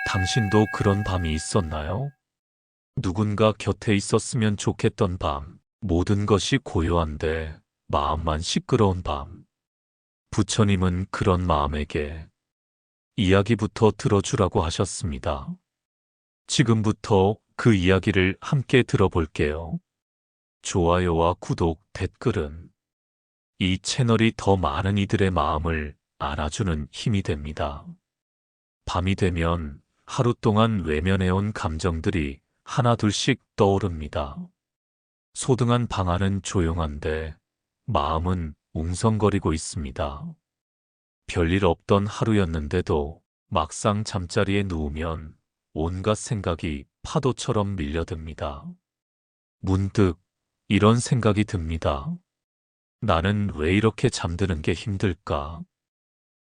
당신도 그런 밤이 있었나요? 누군가 곁에 있었으면 좋겠던 밤, 모든 것이 고요한데 마음만 시끄러운 밤. 부처님은 그런 마음에게 이야기부터 들어주라고 하셨습니다. 지금부터 그 이야기를 함께 들어볼게요. 좋아요와 구독, 댓글은 이 채널이 더 많은 이들의 마음을 안아주는 힘이 됩니다. 밤이 되면 하루 동안 외면해온 감정들이 하나둘씩 떠오릅니다. 소등한 방 안은 조용한데 마음은 웅성거리고 있습니다. 별일 없던 하루였는데도 막상 잠자리에 누우면 온갖 생각이 파도처럼 밀려듭니다. 문득 이런 생각이 듭니다. 나는 왜 이렇게 잠드는 게 힘들까?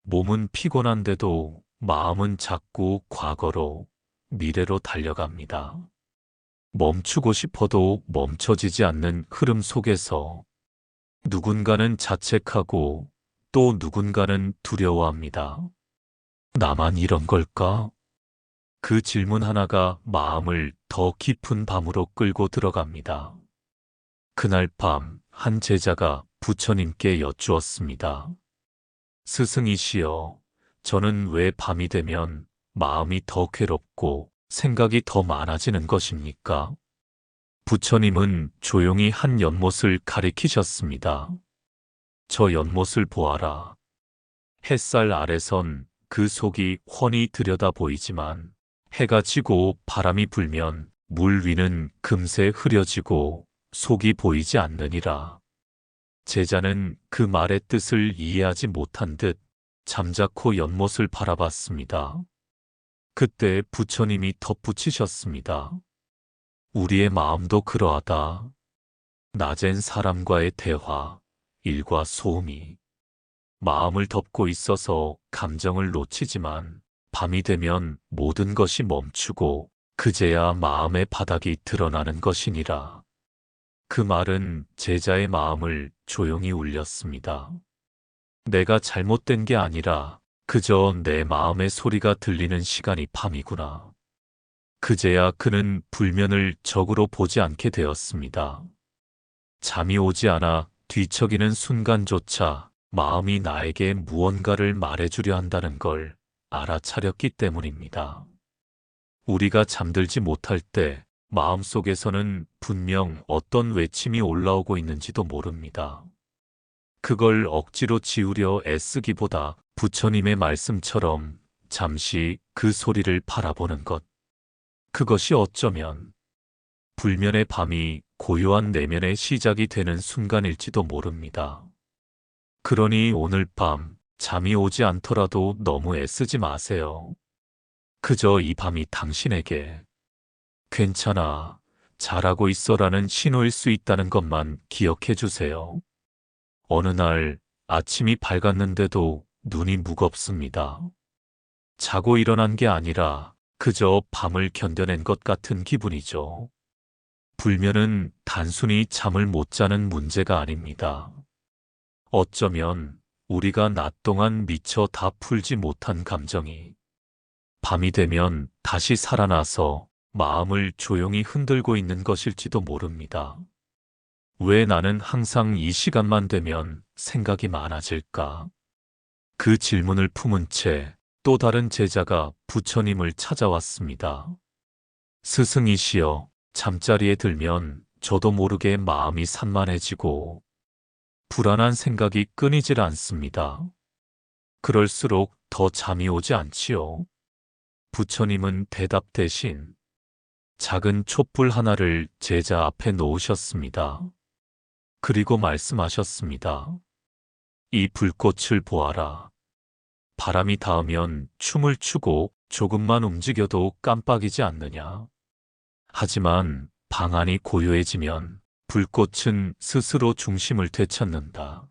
몸은 피곤한데도 마음은 자꾸 과거로, 미래로 달려갑니다. 멈추고 싶어도 멈춰지지 않는 흐름 속에서 누군가는 자책하고 또 누군가는 두려워합니다. 나만 이런 걸까? 그 질문 하나가 마음을 더 깊은 밤으로 끌고 들어갑니다. 그날 밤 한 제자가 부처님께 여쭈었습니다. 스승이시여, 저는 왜 밤이 되면 마음이 더 괴롭고 생각이 더 많아지는 것입니까? 부처님은 조용히 한 연못을 가리키셨습니다. 저 연못을 보아라. 햇살 아래선 그 속이 훤히 들여다 보이지만 해가 지고 바람이 불면 물 위는 금세 흐려지고 속이 보이지 않느니라. 제자는 그 말의 뜻을 이해하지 못한 듯 잠자코 연못을 바라봤습니다. 그때 부처님이 덧붙이셨습니다. 우리의 마음도 그러하다. 낮엔 사람과의 대화, 일과 소음이 마음을 덮고 있어서 감정을 놓치지만 밤이 되면 모든 것이 멈추고 그제야 마음의 바닥이 드러나는 것이니라. 그 말은 제자의 마음을 조용히 울렸습니다. 내가 잘못된 게 아니라 그저 내 마음의 소리가 들리는 시간이 밤이구나. 그제야 그는 불면을 적으로 보지 않게 되었습니다. 잠이 오지 않아 뒤척이는 순간조차 마음이 나에게 무언가를 말해주려 한다는 걸 알아차렸기 때문입니다. 우리가 잠들지 못할 때 마음속에서는 분명 어떤 외침이 올라오고 있는지도 모릅니다. 그걸 억지로 지우려 애쓰기보다 부처님의 말씀처럼 잠시 그 소리를 바라보는 것. 그것이 어쩌면 불면의 밤이 고요한 내면의 시작이 되는 순간일지도 모릅니다. 그러니 오늘 밤 잠이 오지 않더라도 너무 애쓰지 마세요. 그저 이 밤이 당신에게 괜찮아, 잘하고 있어라는 신호일 수 있다는 것만 기억해 주세요. 어느 날 아침이 밝았는데도 눈이 무겁습니다. 자고 일어난 게 아니라 그저 밤을 견뎌낸 것 같은 기분이죠. 불면은 단순히 잠을 못 자는 문제가 아닙니다. 어쩌면 우리가 낮 동안 미처 다 풀지 못한 감정이 밤이 되면 다시 살아나서 마음을 조용히 흔들고 있는 것일지도 모릅니다. 왜 나는 항상 이 시간만 되면 생각이 많아질까? 그 질문을 품은 채 또 다른 제자가 부처님을 찾아왔습니다. 스승이시여, 잠자리에 들면 저도 모르게 마음이 산만해지고 불안한 생각이 끊이질 않습니다. 그럴수록 더 잠이 오지 않지요. 부처님은 대답 대신 작은 촛불 하나를 제자 앞에 놓으셨습니다. 그리고 말씀하셨습니다. 이 불꽃을 보아라. 바람이 닿으면 춤을 추고 조금만 움직여도 깜빡이지 않느냐. 하지만 방 안이 고요해지면 불꽃은 스스로 중심을 되찾는다.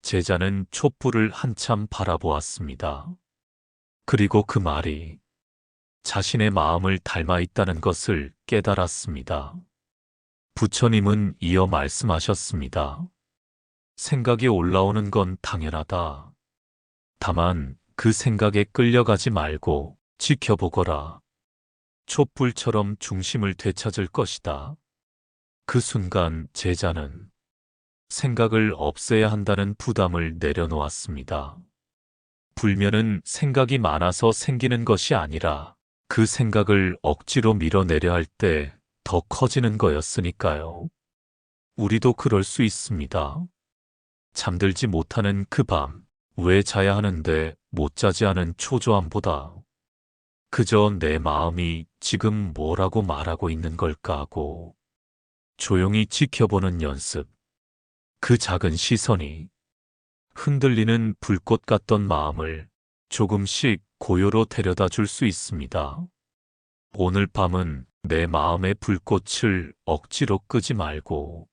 제자는 촛불을 한참 바라보았습니다. 그리고 그 말이 자신의 마음을 닮아 있다는 것을 깨달았습니다. 부처님은 이어 말씀하셨습니다. 생각이 올라오는 건 당연하다. 다만 그 생각에 끌려가지 말고 지켜보거라. 촛불처럼 중심을 되찾을 것이다. 그 순간 제자는 생각을 없애야 한다는 부담을 내려놓았습니다. 불면은 생각이 많아서 생기는 것이 아니라 그 생각을 억지로 밀어내려 할 때 더 커지는 거였으니까요. 우리도 그럴 수 있습니다. 잠들지 못하는 그 밤, 왜 자야 하는데 못 자지 않은 초조함보다 그저 내 마음이 지금 뭐라고 말하고 있는 걸까 하고 조용히 지켜보는 연습. 그 작은 시선이 흔들리는 불꽃 같던 마음을 조금씩 고요로 데려다 줄 수 있습니다. 오늘 밤은 내 마음의 불꽃을 억지로 끄지 말고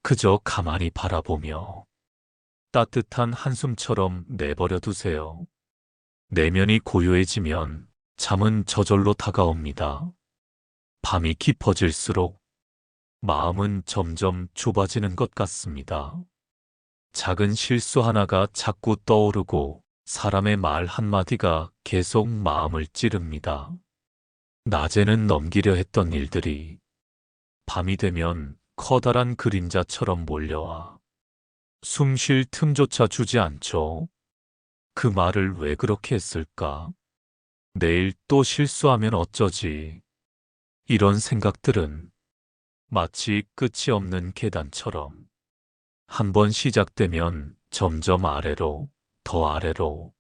그저 가만히 바라보며 따뜻한 한숨처럼 내버려 두세요. 내면이 고요해지면 잠은 저절로 다가옵니다. 밤이 깊어질수록 마음은 점점 좁아지는 것 같습니다. 작은 실수 하나가 자꾸 떠오르고 사람의 말 한마디가 계속 마음을 찌릅니다. 낮에는 넘기려 했던 일들이 밤이 되면 커다란 그림자처럼 몰려와 숨 쉴 틈조차 주지 않죠. 그 말을 왜 그렇게 했을까? 내일 또 실수하면 어쩌지? 이런 생각들은 마치 끝이 없는 계단처럼 한 번 시작되면 점점 아래로, 더 아래로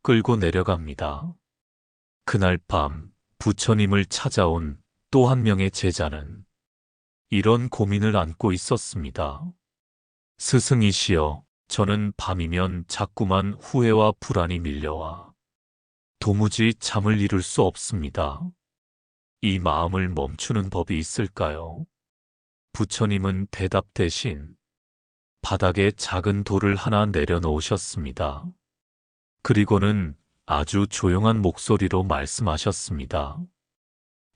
끌고 내려갑니다. 그날 밤 부처님을 찾아온 또 한 명의 제자는 이런 고민을 안고 있었습니다. 스승이시여, 저는 밤이면 자꾸만 후회와 불안이 밀려와 도무지 잠을 이룰 수 없습니다. 이 마음을 멈추는 법이 있을까요? 부처님은 대답 대신 바닥에 작은 돌을 하나 내려놓으셨습니다. 그리고는 아주 조용한 목소리로 말씀하셨습니다.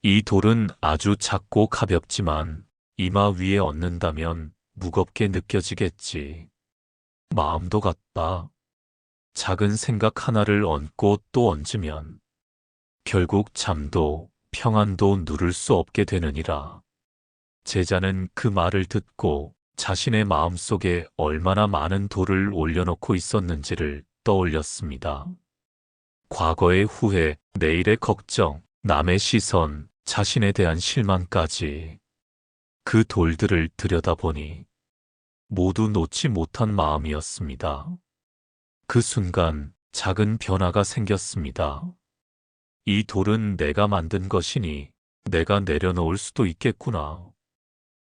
이 돌은 아주 작고 가볍지만 이마 위에 얹는다면 무겁게 느껴지겠지. 마음도 같다. 작은 생각 하나를 얹고 또 얹으면 결국 잠도 평안도 누를 수 없게 되느니라. 제자는 그 말을 듣고 자신의 마음속에 얼마나 많은 돌을 올려놓고 있었는지를 떠올렸습니다. 과거의 후회, 내일의 걱정, 남의 시선, 자신에 대한 실망까지 그 돌들을 들여다보니 모두 놓지 못한 마음이었습니다. 그 순간 작은 변화가 생겼습니다. 이 돌은 내가 만든 것이니 내가 내려놓을 수도 있겠구나.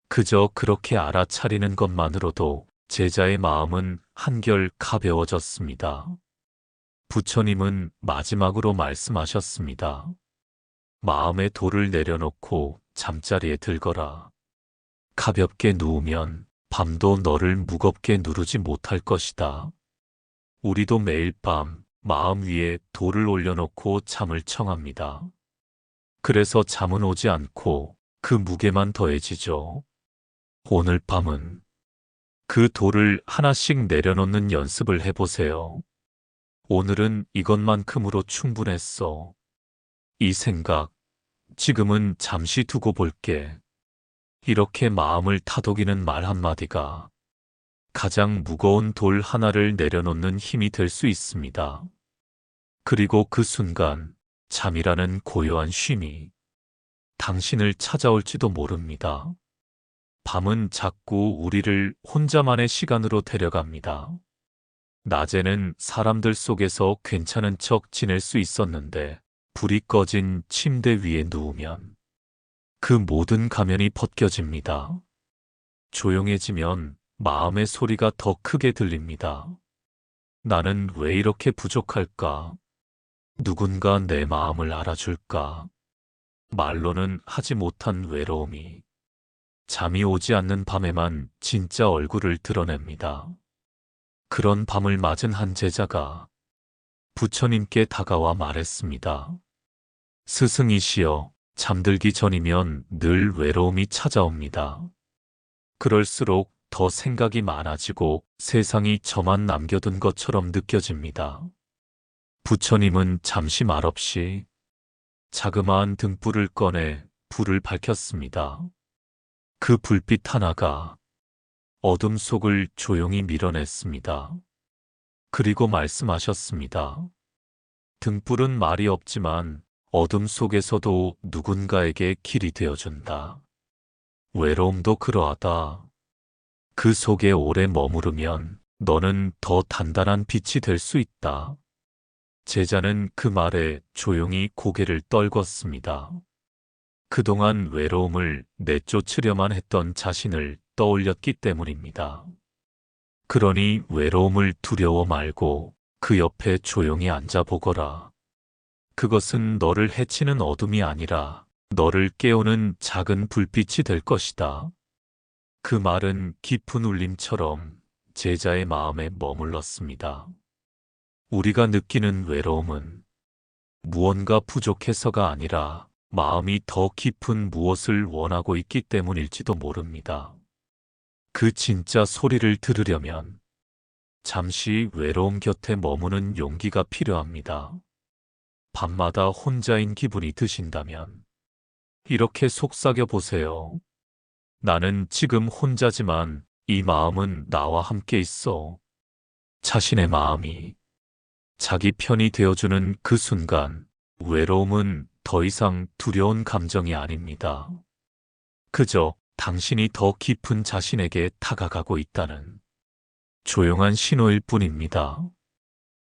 그저 그렇게 알아차리는 것만으로도 제자의 마음은 한결 가벼워졌습니다. 부처님은 마지막으로 말씀하셨습니다. 마음의 돌을 내려놓고 잠자리에 들거라. 가볍게 누우면 밤도 너를 무겁게 누르지 못할 것이다. 우리도 매일 밤 마음 위에 돌을 올려놓고 잠을 청합니다. 그래서 잠은 오지 않고 그 무게만 더해지죠. 오늘 밤은 그 돌을 하나씩 내려놓는 연습을 해보세요. 오늘은 이것만큼으로 충분했어. 이 생각, 지금은 잠시 두고 볼게. 이렇게 마음을 타독이는 말 한마디가 가장 무거운 돌 하나를 내려놓는 힘이 될 수 있습니다. 그리고 그 순간 잠이라는 고요한 쉼이 당신을 찾아올지도 모릅니다. 밤은 자꾸 우리를 혼자만의 시간으로 데려갑니다. 낮에는 사람들 속에서 괜찮은 척 지낼 수 있었는데 불이 꺼진 침대 위에 누우면 그 모든 가면이 벗겨집니다. 조용해지면 마음의 소리가 더 크게 들립니다. 나는 왜 이렇게 부족할까? 누군가 내 마음을 알아줄까? 말로는 하지 못한 외로움이 잠이 오지 않는 밤에만 진짜 얼굴을 드러냅니다. 그런 밤을 맞은 한 제자가 부처님께 다가와 말했습니다. 스승이시여, 잠들기 전이면 늘 외로움이 찾아옵니다. 그럴수록 더 생각이 많아지고 세상이 저만 남겨둔 것처럼 느껴집니다. 부처님은 잠시 말없이 자그마한 등불을 꺼내 불을 밝혔습니다. 그 불빛 하나가 어둠 속을 조용히 밀어냈습니다. 그리고 말씀하셨습니다. 등불은 말이 없지만 어둠 속에서도 누군가에게 길이 되어준다. 외로움도 그러하다. 그 속에 오래 머무르면 너는 더 단단한 빛이 될 수 있다. 제자는 그 말에 조용히 고개를 떨궜습니다. 그동안 외로움을 내쫓으려만 했던 자신을 떠올렸기 때문입니다. 그러니 외로움을 두려워 말고 그 옆에 조용히 앉아보거라. 그것은 너를 해치는 어둠이 아니라 너를 깨우는 작은 불빛이 될 것이다. 그 말은 깊은 울림처럼 제자의 마음에 머물렀습니다. 우리가 느끼는 외로움은 무언가 부족해서가 아니라 마음이 더 깊은 무엇을 원하고 있기 때문일지도 모릅니다. 그 진짜 소리를 들으려면 잠시 외로움 곁에 머무는 용기가 필요합니다. 밤마다 혼자인 기분이 드신다면 이렇게 속삭여 보세요. 나는 지금 혼자지만 이 마음은 나와 함께 있어. 자신의 마음이 자기 편이 되어주는 그 순간 외로움은 더 이상 두려운 감정이 아닙니다. 그저 당신이 더 깊은 자신에게 다가가고 있다는 조용한 신호일 뿐입니다.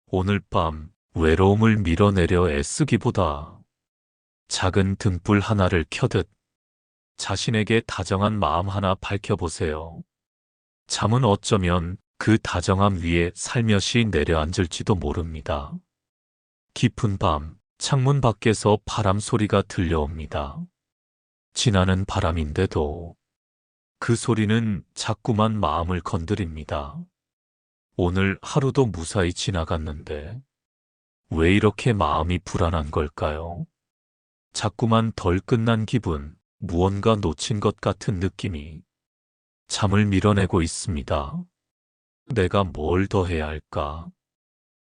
오늘 밤 외로움을 밀어내려 애쓰기보다 작은 등불 하나를 켜듯 자신에게 다정한 마음 하나 밝혀보세요. 잠은 어쩌면 그 다정함 위에 살며시 내려앉을지도 모릅니다. 깊은 밤, 창문 밖에서 바람 소리가 들려옵니다. 지나는 바람인데도 그 소리는 자꾸만 마음을 건드립니다. 오늘 하루도 무사히 지나갔는데 왜 이렇게 마음이 불안한 걸까요? 자꾸만 덜 끝난 기분, 무언가 놓친 것 같은 느낌이 잠을 밀어내고 있습니다. 내가 뭘 더 해야 할까?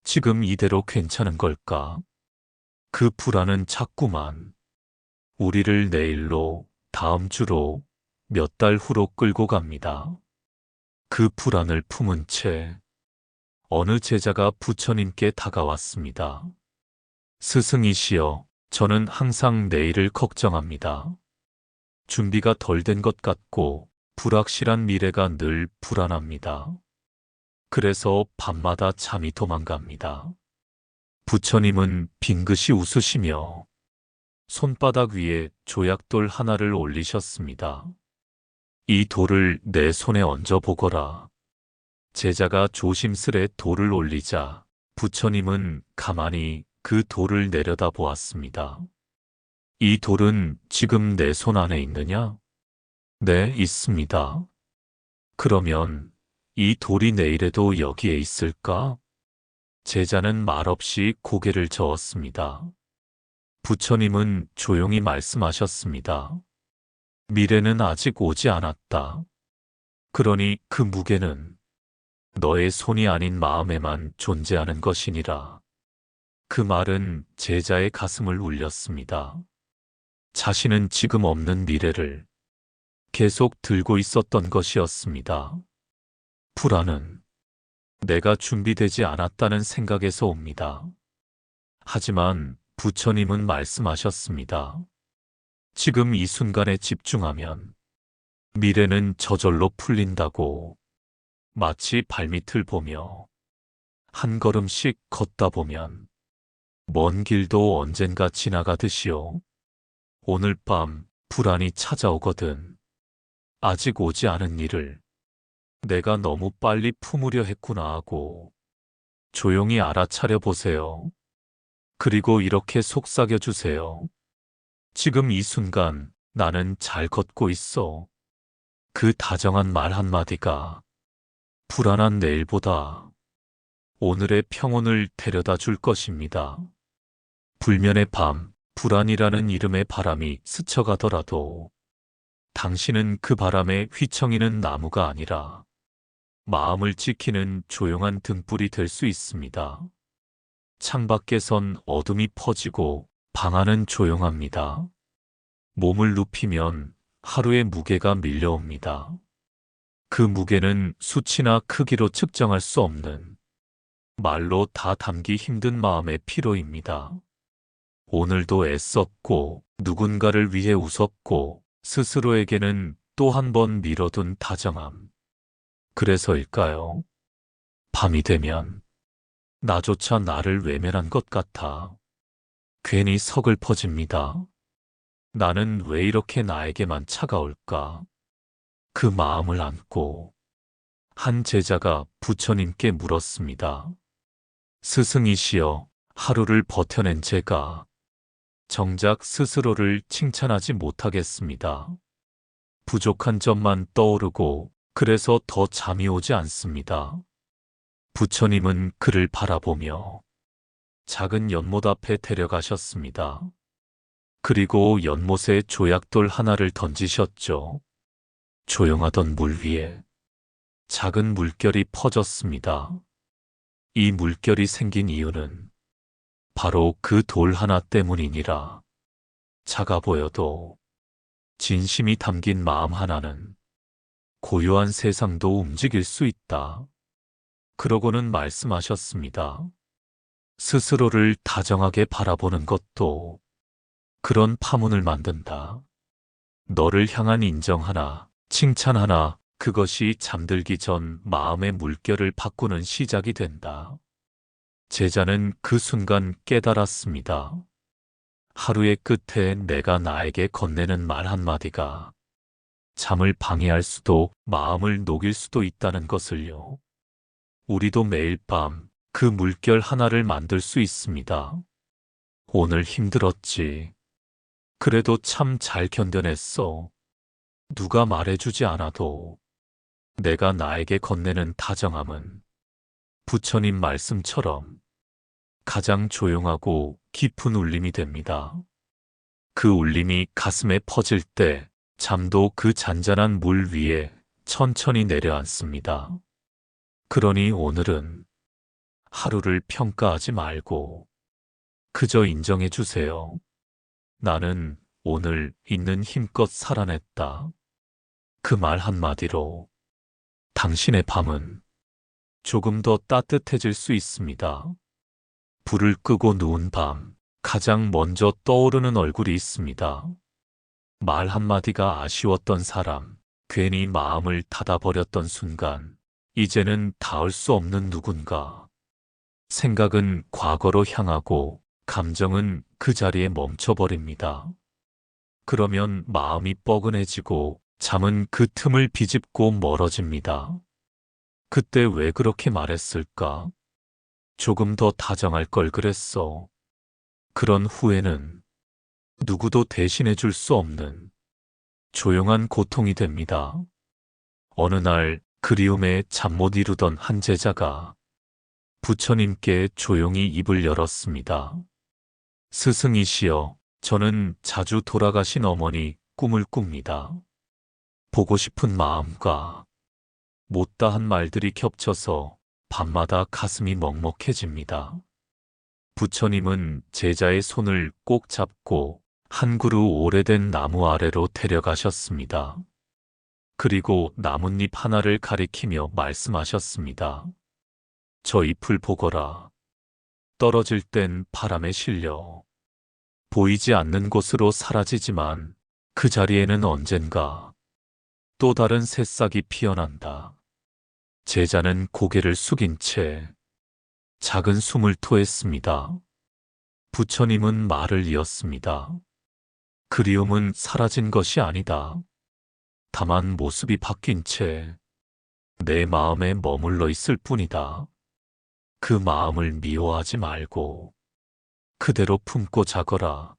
지금 이대로 괜찮은 걸까? 그 불안은 자꾸만 우리를 내일로, 다음 주로, 몇 달 후로 끌고 갑니다. 그 불안을 품은 채 어느 제자가 부처님께 다가왔습니다. 스승이시여, 저는 항상 내일을 걱정합니다. 준비가 덜 된 것 같고 불확실한 미래가 늘 불안합니다. 그래서 밤마다 잠이 도망갑니다. 부처님은 빙긋이 웃으시며 손바닥 위에 조약돌 하나를 올리셨습니다. 이 돌을 내 손에 얹어보거라. 제자가 조심스레 돌을 올리자 부처님은 가만히 그 돌을 내려다 보았습니다. 이 돌은 지금 내 손 안에 있느냐? 네, 있습니다. 그러면 이 돌이 내일에도 여기에 있을까? 제자는 말없이 고개를 저었습니다. 부처님은 조용히 말씀하셨습니다. 미래는 아직 오지 않았다. 그러니 그 무게는 너의 손이 아닌 마음에만 존재하는 것이니라. 그 말은 제자의 가슴을 울렸습니다. 자신은 지금 없는 미래를 계속 들고 있었던 것이었습니다. 불안은 내가 준비되지 않았다는 생각에서 옵니다. 하지만 부처님은 말씀하셨습니다. 지금 이 순간에 집중하면 미래는 저절로 풀린다고. 마치 발밑을 보며 한 걸음씩 걷다 보면 먼 길도 언젠가 지나가듯이요. 오늘 밤 불안이 찾아오거든. 아직 오지 않은 일을 내가 너무 빨리 품으려 했구나 하고 조용히 알아차려 보세요. 그리고 이렇게 속삭여 주세요. 지금 이 순간 나는 잘 걷고 있어. 그 다정한 말 한마디가 불안한 내일보다 오늘의 평온을 데려다 줄 것입니다. 불면의 밤, 불안이라는 이름의 바람이 스쳐가더라도 당신은 그 바람에 휘청이는 나무가 아니라 마음을 지키는 조용한 등불이 될 수 있습니다. 창밖에선 어둠이 퍼지고 방 안은 조용합니다. 몸을 눕히면 하루의 무게가 밀려옵니다. 그 무게는 수치나 크기로 측정할 수 없는, 말로 다 담기 힘든 마음의 피로입니다. 오늘도 애썼고 누군가를 위해 웃었고 스스로에게는 또 한 번 미뤄둔 다정함. 그래서일까요? 밤이 되면 나조차 나를 외면한 것 같아 괜히 서글퍼집니다. 나는 왜 이렇게 나에게만 차가울까? 그 마음을 안고 한 제자가 부처님께 물었습니다. 스승이시여, 하루를 버텨낸 제가 정작 스스로를 칭찬하지 못하겠습니다. 부족한 점만 떠오르고 그래서 더 잠이 오지 않습니다. 부처님은 그를 바라보며 작은 연못 앞에 데려가셨습니다. 그리고 연못에 조약돌 하나를 던지셨죠. 조용하던 물 위에 작은 물결이 퍼졌습니다. 이 물결이 생긴 이유는 바로 그 돌 하나 때문이니라. 작아 보여도 진심이 담긴 마음 하나는 고요한 세상도 움직일 수 있다. 그러고는 말씀하셨습니다. 스스로를 다정하게 바라보는 것도 그런 파문을 만든다. 너를 향한 인정 하나, 칭찬 하나, 그것이 잠들기 전 마음의 물결을 바꾸는 시작이 된다. 제자는 그 순간 깨달았습니다. 하루의 끝에 내가 나에게 건네는 말 한마디가 잠을 방해할 수도 마음을 녹일 수도 있다는 것을요. 우리도 매일 밤 그 물결 하나를 만들 수 있습니다. 오늘 힘들었지. 그래도 참 잘 견뎌냈어. 누가 말해주지 않아도 내가 나에게 건네는 다정함은 부처님 말씀처럼 가장 조용하고 깊은 울림이 됩니다. 그 울림이 가슴에 퍼질 때 잠도 그 잔잔한 물 위에 천천히 내려앉습니다. 그러니 오늘은 하루를 평가하지 말고 그저 인정해 주세요. 나는 오늘 있는 힘껏 살아냈다. 그 말 한마디로 당신의 밤은 조금 더 따뜻해질 수 있습니다. 불을 끄고 누운 밤, 가장 먼저 떠오르는 얼굴이 있습니다. 말 한마디가 아쉬웠던 사람, 괜히 마음을 닫아버렸던 순간, 이제는 닿을 수 없는 누군가. 생각은 과거로 향하고, 감정은 그 자리에 멈춰버립니다. 그러면 마음이 뻐근해지고, 잠은 그 틈을 비집고 멀어집니다. 그때 왜 그렇게 말했을까? 조금 더 다정할 걸 그랬어. 그런 후회는 누구도 대신해 줄 수 없는 조용한 고통이 됩니다. 어느 날 그리움에 잠 못 이루던 한 제자가 부처님께 조용히 입을 열었습니다. 스승이시여, 저는 자주 돌아가신 어머니 꿈을 꿉니다. 보고 싶은 마음과 못다한 말들이 겹쳐서 밤마다 가슴이 먹먹해집니다. 부처님은 제자의 손을 꼭 잡고 한 그루 오래된 나무 아래로 데려가셨습니다. 그리고 나뭇잎 하나를 가리키며 말씀하셨습니다. 저 잎을 보거라. 떨어질 땐 바람에 실려 보이지 않는 곳으로 사라지지만 그 자리에는 언젠가 또 다른 새싹이 피어난다. 제자는 고개를 숙인 채 작은 숨을 토했습니다. 부처님은 말을 이었습니다. 그리움은 사라진 것이 아니다. 다만 모습이 바뀐 채 내 마음에 머물러 있을 뿐이다. 그 마음을 미워하지 말고 그대로 품고 자거라.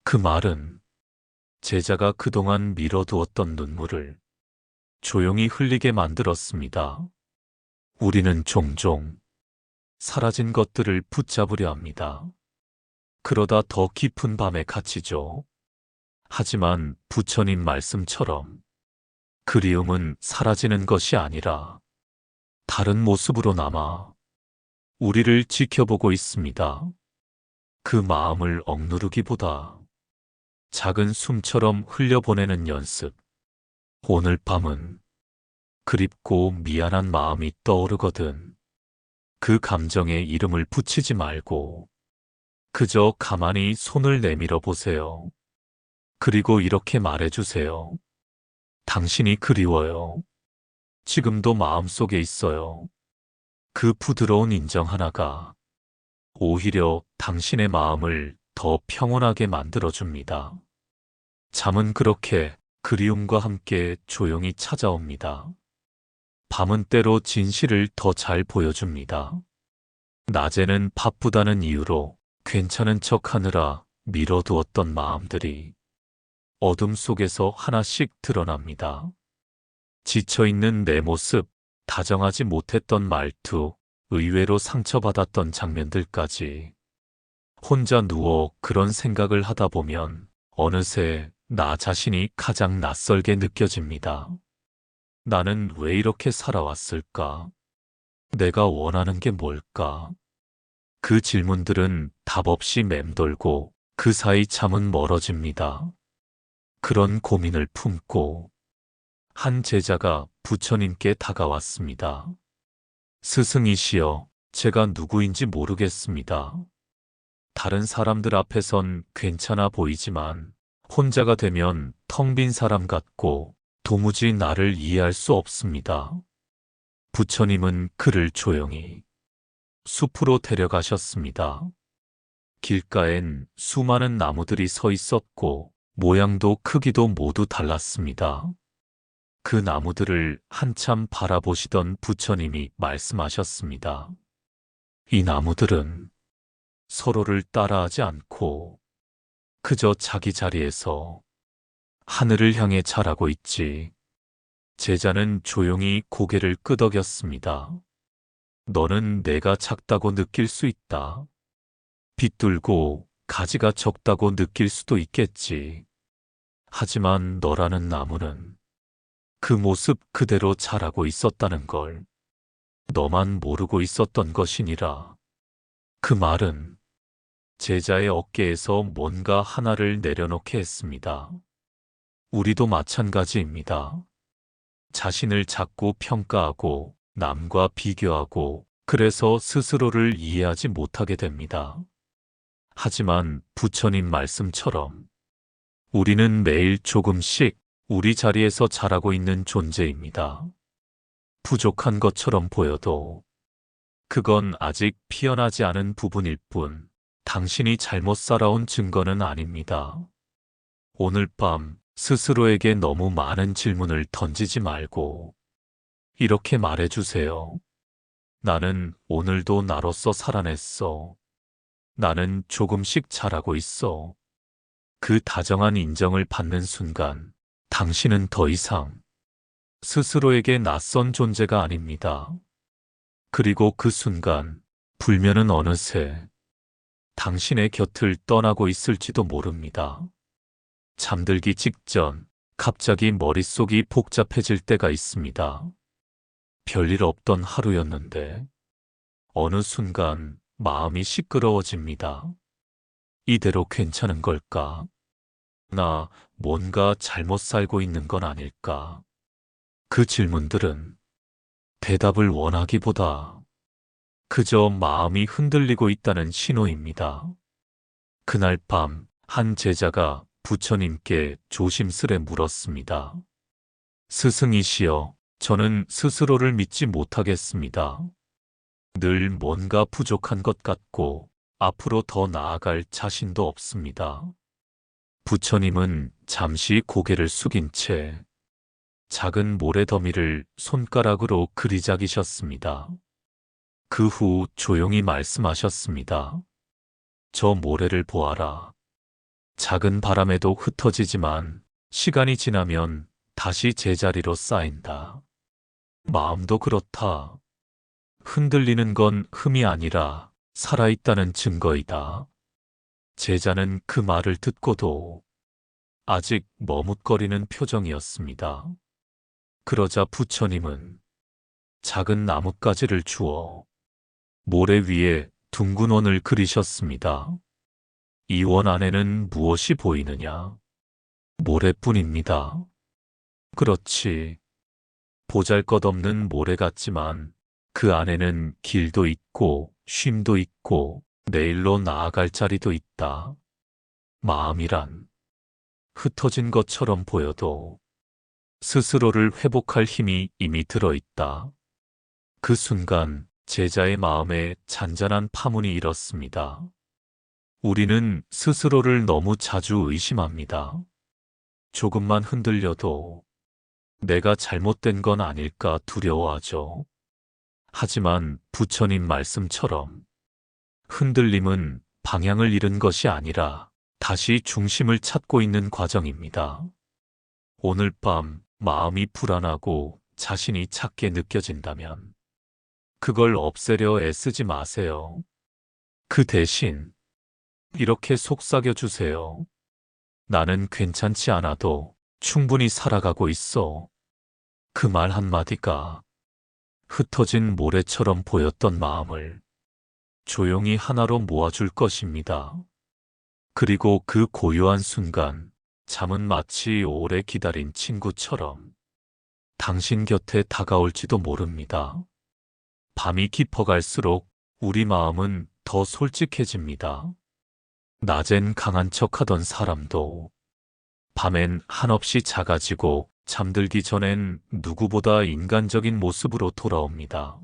그 말은 제자가 그동안 미뤄두었던 눈물을 조용히 흘리게 만들었습니다. 우리는 종종 사라진 것들을 붙잡으려 합니다. 그러다 더 깊은 밤에 갇히죠. 하지만 부처님 말씀처럼 그리움은 사라지는 것이 아니라 다른 모습으로 남아 우리를 지켜보고 있습니다. 그 마음을 억누르기보다 작은 숨처럼 흘려보내는 연습. 오늘 밤은 그립고 미안한 마음이 떠오르거든. 그 감정에 이름을 붙이지 말고 그저 가만히 손을 내밀어 보세요. 그리고 이렇게 말해주세요. 당신이 그리워요. 지금도 마음속에 있어요. 그 부드러운 인정 하나가 오히려 당신의 마음을 더 평온하게 만들어줍니다. 잠은 그렇게 그리움과 함께 조용히 찾아옵니다. 밤은 때로 진실을 더 잘 보여줍니다. 낮에는 바쁘다는 이유로 괜찮은 척 하느라 미뤄두었던 마음들이 어둠 속에서 하나씩 드러납니다. 지쳐있는 내 모습, 다정하지 못했던 말투, 의외로 상처받았던 장면들까지 혼자 누워 그런 생각을 하다 보면 어느새 나 자신이 가장 낯설게 느껴집니다. 나는 왜 이렇게 살아왔을까? 내가 원하는 게 뭘까? 그 질문들은 답 없이 맴돌고 그 사이 잠은 멀어집니다. 그런 고민을 품고 한 제자가 부처님께 다가왔습니다. 스승이시여, 제가 누구인지 모르겠습니다. 다른 사람들 앞에선 괜찮아 보이지만 혼자가 되면 텅 빈 사람 같고 도무지 나를 이해할 수 없습니다. 부처님은 그를 조용히 숲으로 데려가셨습니다. 길가엔 수많은 나무들이 서 있었고 모양도 크기도 모두 달랐습니다. 그 나무들을 한참 바라보시던 부처님이 말씀하셨습니다. 이 나무들은 서로를 따라하지 않고 그저 자기 자리에서 하늘을 향해 자라고 있지. 제자는 조용히 고개를 끄덕였습니다. 너는 내가 작다고 느낄 수 있다. 빛들고 가지가 적다고 느낄 수도 있겠지. 하지만 너라는 나무는 그 모습 그대로 자라고 있었다는 걸 너만 모르고 있었던 것이니라. 그 말은 제자의 어깨에서 뭔가 하나를 내려놓게 했습니다. 우리도 마찬가지입니다. 자신을 자꾸 평가하고 남과 비교하고 그래서 스스로를 이해하지 못하게 됩니다. 하지만 부처님 말씀처럼 우리는 매일 조금씩 우리 자리에서 자라고 있는 존재입니다. 부족한 것처럼 보여도 그건 아직 피어나지 않은 부분일 뿐 당신이 잘못 살아온 증거는 아닙니다. 오늘 밤 스스로에게 너무 많은 질문을 던지지 말고 이렇게 말해주세요. 나는 오늘도 나로서 살아냈어. 나는 조금씩 자라고 있어. 그 다정한 인정을 받는 순간 당신은 더 이상 스스로에게 낯선 존재가 아닙니다. 그리고 그 순간 불면은 어느새 당신의 곁을 떠나고 있을지도 모릅니다. 잠들기 직전 갑자기 머릿속이 복잡해질 때가 있습니다. 별일 없던 하루였는데 어느 순간 마음이 시끄러워집니다. 이대로 괜찮은 걸까? 나 뭔가 잘못 살고 있는 건 아닐까? 그 질문들은 대답을 원하기보다 그저 마음이 흔들리고 있다는 신호입니다. 그날 밤 한 제자가 부처님께 조심스레 물었습니다. 스승이시여, 저는 스스로를 믿지 못하겠습니다. 늘 뭔가 부족한 것 같고 앞으로 더 나아갈 자신도 없습니다. 부처님은 잠시 고개를 숙인 채 작은 모래더미를 손가락으로 그리작이셨습니다. 그 후 조용히 말씀하셨습니다. 저 모래를 보아라. 작은 바람에도 흩어지지만 시간이 지나면 다시 제자리로 쌓인다. 마음도 그렇다. 흔들리는 건 흠이 아니라 살아있다는 증거이다. 제자는 그 말을 듣고도 아직 머뭇거리는 표정이었습니다. 그러자 부처님은 작은 나뭇가지를 주어 모래 위에 둥근 원을 그리셨습니다. 이 원 안에는 무엇이 보이느냐? 모래뿐입니다. 그렇지. 보잘것없는 모래 같지만 그 안에는 길도 있고 쉼도 있고 내일로 나아갈 자리도 있다. 마음이란 흩어진 것처럼 보여도 스스로를 회복할 힘이 이미 들어있다. 그 순간 제자의 마음에 잔잔한 파문이 일었습니다. 우리는 스스로를 너무 자주 의심합니다. 조금만 흔들려도 내가 잘못된 건 아닐까 두려워하죠. 하지만 부처님 말씀처럼 흔들림은 방향을 잃은 것이 아니라 다시 중심을 찾고 있는 과정입니다. 오늘 밤 마음이 불안하고 자신이 작게 느껴진다면 그걸 없애려 애쓰지 마세요. 그 대신 이렇게 속삭여 주세요. 나는 괜찮지 않아도 충분히 살아가고 있어. 그 말 한마디가 흩어진 모래처럼 보였던 마음을 조용히 하나로 모아줄 것입니다. 그리고 그 고요한 순간 잠은 마치 오래 기다린 친구처럼 당신 곁에 다가올지도 모릅니다. 밤이 깊어갈수록 우리 마음은 더 솔직해집니다. 낮엔 강한 척하던 사람도 밤엔 한없이 작아지고 잠들기 전엔 누구보다 인간적인 모습으로 돌아옵니다.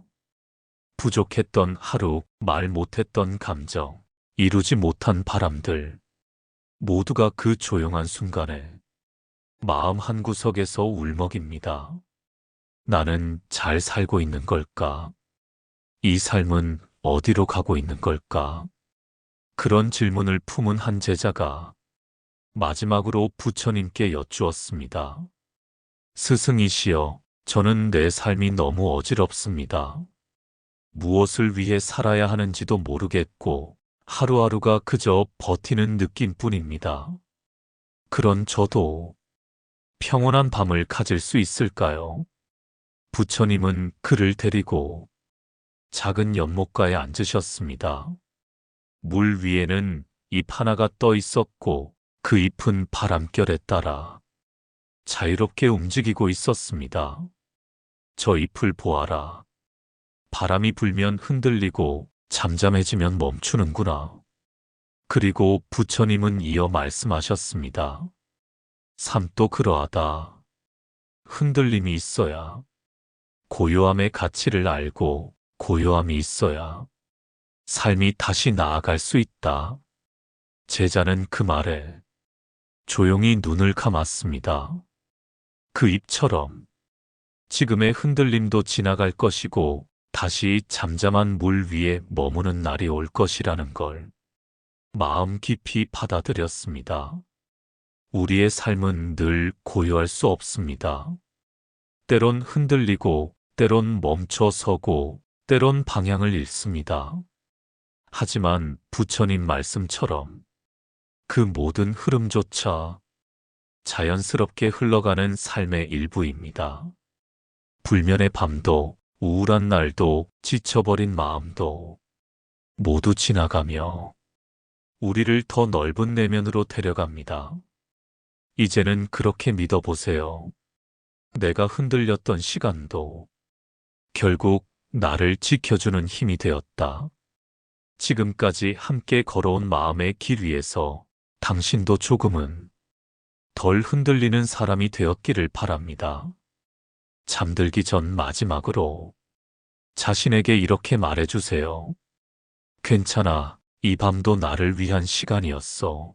부족했던 하루, 말 못했던 감정, 이루지 못한 바람들, 모두가 그 조용한 순간에 마음 한구석에서 울먹입니다. 나는 잘 살고 있는 걸까? 이 삶은 어디로 가고 있는 걸까? 그런 질문을 품은 한 제자가 마지막으로 부처님께 여쭈었습니다. 스승이시여, 저는 내 삶이 너무 어지럽습니다. 무엇을 위해 살아야 하는지도 모르겠고 하루하루가 그저 버티는 느낌뿐입니다. 그런 저도 평온한 밤을 가질 수 있을까요? 부처님은 그를 데리고 작은 연못가에 앉으셨습니다. 물 위에는 잎 하나가 떠 있었고 그 잎은 바람결에 따라 자유롭게 움직이고 있었습니다. 저 잎을 보아라. 바람이 불면 흔들리고 잠잠해지면 멈추는구나. 그리고 부처님은 이어 말씀하셨습니다. 삶도 그러하다. 흔들림이 있어야 고요함의 가치를 알고 고요함이 있어야 삶이 다시 나아갈 수 있다. 제자는 그 말에 조용히 눈을 감았습니다. 그 잎처럼 지금의 흔들림도 지나갈 것이고 다시 잠잠한 물 위에 머무는 날이 올 것이라는 걸 마음 깊이 받아들였습니다. 우리의 삶은 늘 고요할 수 없습니다. 때론 흔들리고, 때론 멈춰 서고, 때론 방향을 잃습니다. 하지만 부처님 말씀처럼 그 모든 흐름조차 자연스럽게 흘러가는 삶의 일부입니다. 불면의 밤도, 우울한 날도, 지쳐버린 마음도 모두 지나가며 우리를 더 넓은 내면으로 데려갑니다. 이제는 그렇게 믿어보세요. 내가 흔들렸던 시간도 결국 나를 지켜주는 힘이 되었다. 지금까지 함께 걸어온 마음의 길 위에서 당신도 조금은 덜 흔들리는 사람이 되었기를 바랍니다. 잠들기 전 마지막으로 자신에게 이렇게 말해주세요. 괜찮아. 이 밤도 나를 위한 시간이었어.